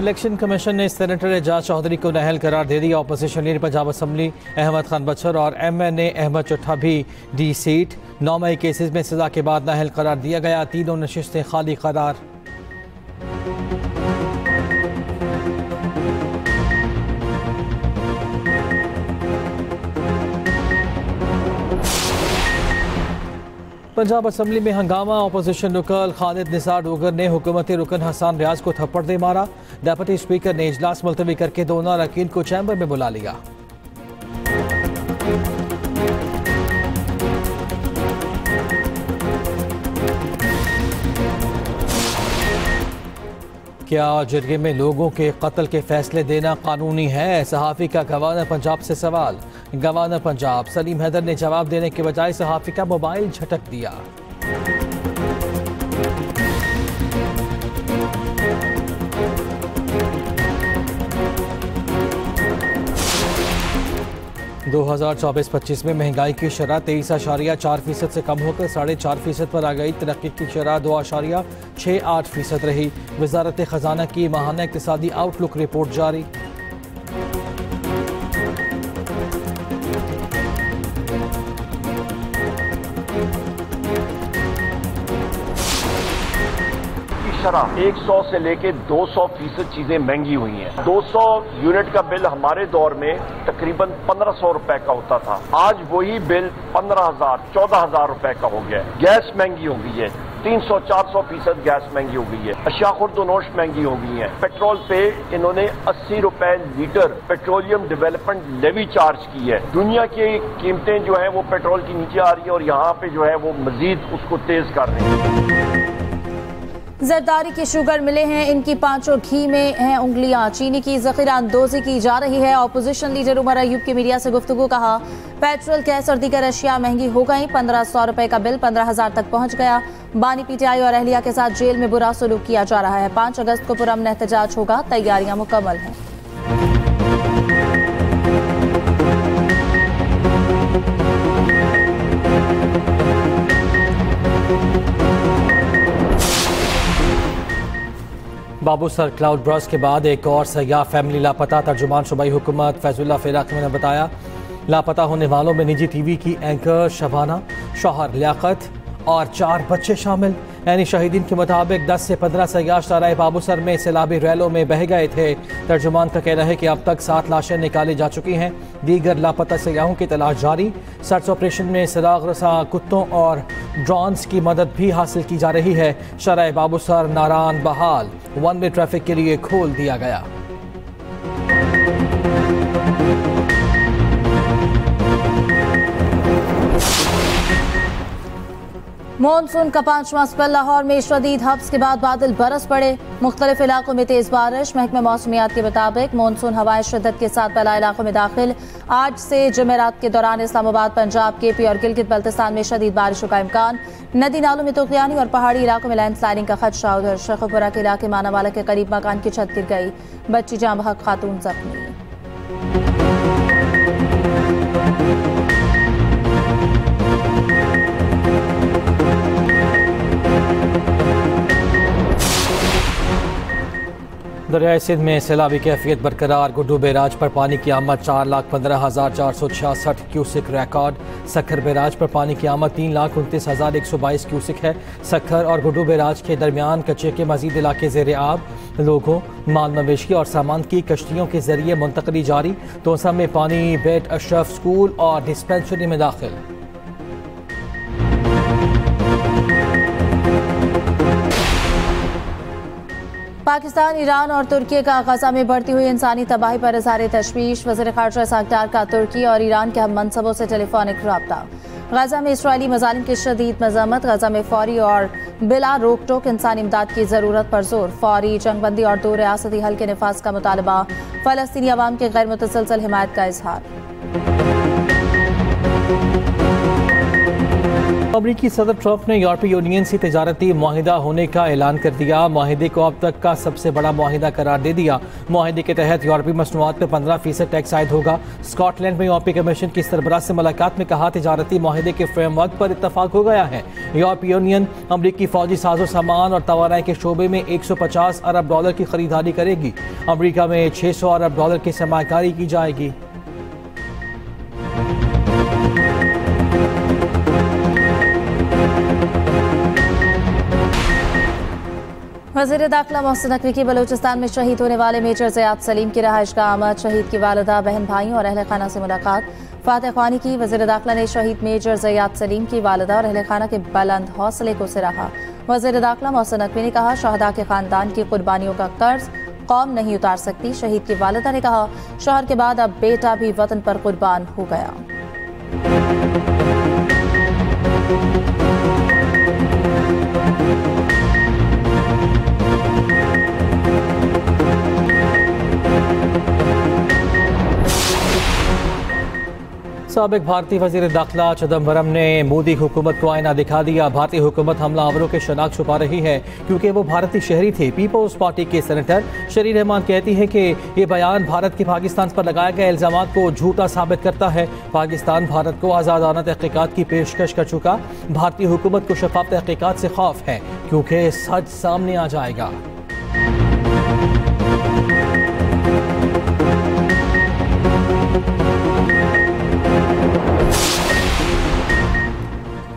Election commission ने senator Ejaz Chaudhry को नाअहल करार दे दिया। Opposition leader Punjab assembly Ahmed Khan Bachar और MNA अहमद चट्ठा भी दी सीट। 9 मई केसेस में सजा के बाद नाअहल करार दिया गया। तीनों नशिस्तें खाली करार। पंजाब असम्बली में हंगामा। अपोजिशन रुकन खालिद निसार डोगर ने हुकूमती रुकन हसन रियाज को थप्पड़ दे मारा। डेप्यूटी स्पीकर ने इजलास मुलतवी करके दोनों अरकान को चैम्बर में बुला लिया। क्या जरगे में लोगों के कत्ल के फैसले देना कानूनी है? सहाफ़ी का गवर्नर पंजाब से सवाल। गवर्नर पंजाब सलीम हैदर ने जवाब देने के बजाय सहाफ़ी का मोबाइल झटक दिया। दो 2024-25 में महंगाई की शरह 23.4% से कम होकर 4.5% पर आ गई। तरक्की की शरह 2.68% रही। वजारत खजाना की माहाना इक़्तिसादी आउटलुक रिपोर्ट जारी। शरह 100 से लेके 200% चीजें महंगी हुई हैं। 200 यूनिट का बिल हमारे दौर में तकरीबन 1500 रुपए का होता था। आज वही बिल 15,000 14,000 रुपए का हो गया है। गैस महंगी हो गई है। 300-400% गैस महंगी हो गई है। अशिया खुर्दनोश महंगी हो गई है। पेट्रोल पे इन्होंने 80 रुपए litre petroleum development levy charge की है। दुनिया की कीमतें जो है वो पेट्रोल की नीचे आ रही है और यहाँ पे जो है वो मजीद उसको तेज कर रही है। जरदारी की शुगर मिले हैं, इनकी पांचों घी में हैं उंगलियां। चीनी की जखीरा अंदोजी की जा रही है। ऑपोजिशन लीडर उमर अयूब की मीडिया से गुफ्तगू। कहा पेट्रोल गैस और दीगर अशिया महंगी हो गई। 1500 रुपए का बिल 15,000 तक पहुंच गया। बानी PTI और अहलिया के साथ जेल में बुरा सलूक किया जा रहा है। 5 अगस्त को पुरअमन एहतजाज होगा। तैयारियां मुकम्मल हैं। बाबूसर क्लाउड बर्स्ट के बाद एक और सयाह फैमिली लापता। तर्जुमान सूबाई हुकूमत फैजुल्ला फिराकी ने बताया लापता होने वालों में निजी TV की एंकर शबाना, शौहर लियाकत और 4 बच्चे शामिल। यानी शहीदीन के मुताबिक 10 से 15 सयाह शराय बाबूसर में सैलाबी रैलों में बह गए थे। तर्जुमान का कहना है कि अब तक 7 लाशें निकाली जा चुकी हैं। दीगर लापता सयाहों की तलाश जारी। सर्च ऑपरेशन में सराग रसा कुत्तों और ड्रोन्स की मदद भी हासिल की जा रही है। शराय बाबूसर नारान बहाल। 1 वे ट्रैफिक के लिए खोल दिया गया। मॉनसून का 5वां स्पेल। लाहौर में शदीद हब्स के बाद बादल बरस पड़े। मुख्तलिफ इलाकों में तेज बारिश। महकमे मौसमियात के मुताबिक मॉनसून हवाएं शिद्दत के साथ पला इलाकों में दाखिल। आज से जुमेरात के दौरान इस्लामाबाद, पंजाब, KP और गिलगित बल्तिस्तान में शदीद बारिशों का इम्कान। नदी नालों में तूफ़ानी और पहाड़ी इलाकों में लैंडस्लाइडिंग का खदशा। उधर शेखुपुरा के इलाके मानावाला के करीब मकान की छत गिर गई। बच्ची जाँ बहक, खातून जख्मी। दरियाई सिंध में सैलाबी कैफियत बरकरार। गुड्डू बैराज पर पानी की आमद 4,15,466 क्यूसिक रिकॉर्ड। सखर बैराज पर पानी की आमद 3,29,122 क्यूसिक है। सखर और गुड्डू बैराज के दरमियान कच्चे के मजीद इलाके ज़ेर आब। लोगों, माल मवेशी और सामान की कश्तियों के जरिए मुंतकली जारी। तोसा में पानी बेट अशरफ स्कूल और डिस्पेंसरी में दाखिल। पाकिस्तान, ईरान और तुर्की का गजा में बढ़ती हुई इंसानी तबाही पर इज़हार तशवीश। वज़ीर ख़ारजा इसहाक़ डार का तुर्की और ईरान के हम मनसबों से टेलीफोनिक रब्ता। गजा में इसराइली मज़ालिम की शदीद मज़म्मत। गजा में फौरी और बिला रोक टोक इंसानी इमदाद की ज़रूरत पर जोर। फौरी जंगबंदी और 2 रियासती हल के नफाज का मुतालबा। फ़लस्तीनी अवाम की गैर मुतसलसल हिमायत का इजहार। अमरीकी सदर ट्रंप ने यूरोपीय यूनियन से तिजारती मुआहिदा होने का ऐलान कर दिया। मुआहिदे को अब तक का सबसे बड़ा मुआहिदा करार दे दिया। मुआहिदे के तहत यूरोपीय मसनूआत पर 15% टैक्स आयद होगा। स्कॉटलैंड में यूरोपीय कमीशन की सरबराह से मुलाकात में कहा, तिजारती मुआहिदे के फ्रेमवर्क पर इत्तफाक हो गया है। यूरोपीय यूनियन अमरीकी फौजी साजो सामान और तवानाई के शोबे में $150 अरब की खरीदारी करेगी। अमरीका में $600 अरब की सरमाकारी की जाएगी। वज़ीर दाखिला मोहसिन नकवी की बलूचिस्तान में शहीद होने वाले मेजर ज़ियाद सलीम की रहायशगाह आमद। शहीद की वालिदा, बहन भाइयों और अहल खाना से मुलाकात। फातह ख्वानी की। वज़ीर दाखिला ने शहीद मेजर ज़ियाद सलीम की वालिदा और अहल खाना के बुलंद हौसले को सराहा। वज़ीर दाखिला मोहसिन नकवी ने कहा, शहदा के खानदान की कुर्बानियों का कर्ज कौम नहीं उतार सकती। शहीद की वालिदा ने कहा, शौहर के बाद अब बेटा भी वतन पर कुर्बान हो गया। साबिक भारतीय वज़ीर दाखिला चिदम्बरम ने मोदी हुकूमत को आईना दिखा दिया। भारतीय हुकूमत हमलावरों के शनाख्त छुपा रही है क्योंकि वो भारतीय शहरी थे। पीपल्स पार्टी के सेनेटर शरीर रहमान कहती हैं कि ये बयान भारत के पाकिस्तान पर लगाए गए इल्जामात को झूठा साबित करता है। पाकिस्तान भारत को आज़ादाना तहकीकात की पेशकश कर चुका। भारतीय हुकूमत को शफाफ तहकीकात से खौफ है क्योंकि सच सामने आ जाएगा।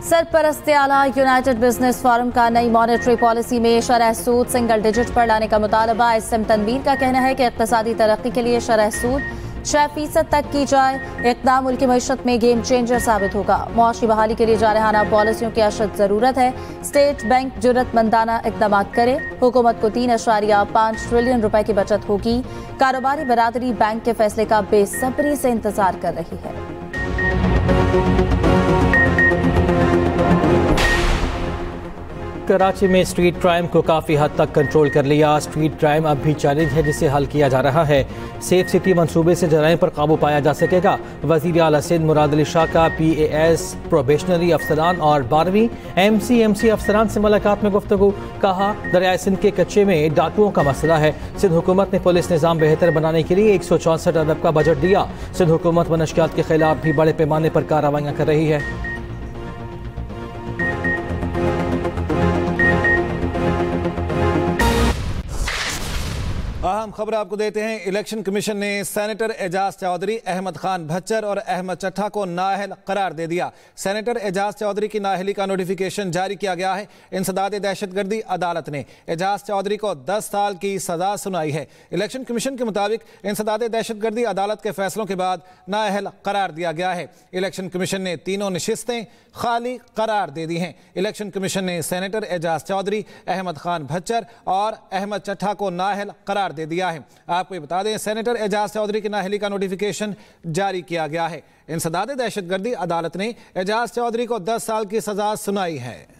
सरपरस्त आला यूनाइटेड बिजनेस फोरम का नई मॉनेटरी पॉलिसी में शरह सूद सिंगल डिजिट पर लाने का मुतालबा। इसम तनवीर का कहना है कि इक्तिसादी तरक्की के लिए शरह सूद 6% तक की जाए। इक़दाम मुल्की मईशत में गेम चेंजर साबित होगा। मुआशी बहाली के लिए जारहाना पॉलिसियों की अशद जरूरत है। स्टेट बैंक जुर्रतमंदाना इक़दाम करे। हुकूमत को 3.5 ट्रिलियन रुपए की बचत होगी। कारोबारी बरादरी बैंक के फैसले का बेसब्री से इंतजार कर रही है। कराची में स्ट्रीट क्राइम को काफ़ी हद तक कंट्रोल कर लिया। स्ट्रीट क्राइम अब भी चैलेंज है जिसे हल किया जा रहा है। सेफ सिटी मंसूबे से जराइम पर काबू पाया जा सकेगा। वज़ीर आला सिंध मुराद अली शाह का PAS प्रोबेशनरी अफसरान और 12वीं MCMC अफसरान से मुलाकात में गुफ्तगू। कहा, दरियाए सिंध के कच्चे में डाकुओं का मसला है। सिंध हुकूमत ने पुलिस निज़ाम बेहतर बनाने के लिए 164 अरब का बजट दिया। सिंध हुकूमत मनशियात के खिलाफ भी बड़े पैमाने पर कार्रवाइयाँ कर रही है। अहम खबर आपको देते हैं। इलेक्शन कमीशन ने सेनेटर एजाज चौधरी, अहमद खान भच्चर और अहमद चट्टा को नाअहल करार दे दिया। सेनेटर एजाज चौधरी की नाअहली का नोटिफिकेशन जारी किया गया है। इंसदाद दहशतगर्दी अदालत ने एजाज चौधरी को 10 साल की सजा सुनाई है। इलेक्शन कमीशन के मुताबिक इंसदाद दहशतगर्दी अदालत के फैसलों के बाद नाअहल करार दिया गया है। इलेक्शन कमीशन ने तीनों नशिस्तें खाली करार दे दी हैं। इलेक्शन कमीशन ने सेनेटर एजाज चौधरी, अहमद खान भच्चर और अहमद चट्टा को नाअहल करार दे दिया है। आपको ये बता दें, सेनेटर एजाज चौधरी की नाअहली का नोटिफिकेशन जारी किया गया है। इंसदाद दहशतगर्दी अदालत ने एजाज चौधरी को 10 साल की सजा सुनाई है।